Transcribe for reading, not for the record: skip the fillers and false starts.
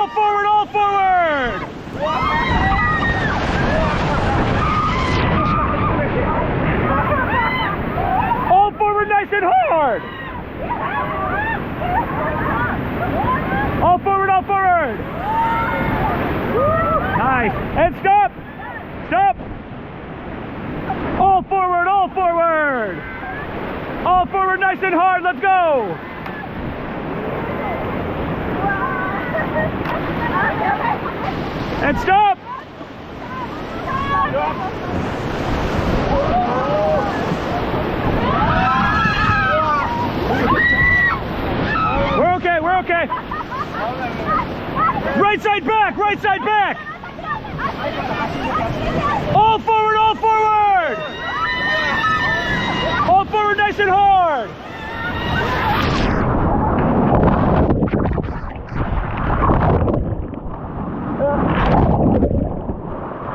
All forward, all forward! All forward, nice and hard! All forward, all forward! Nice. And stop! Stop! All forward, all forward! All forward, nice and hard, let's go! And stop! We're okay, we're okay. Right side back, right side back. All forward, all forward. All forward, nice and hard.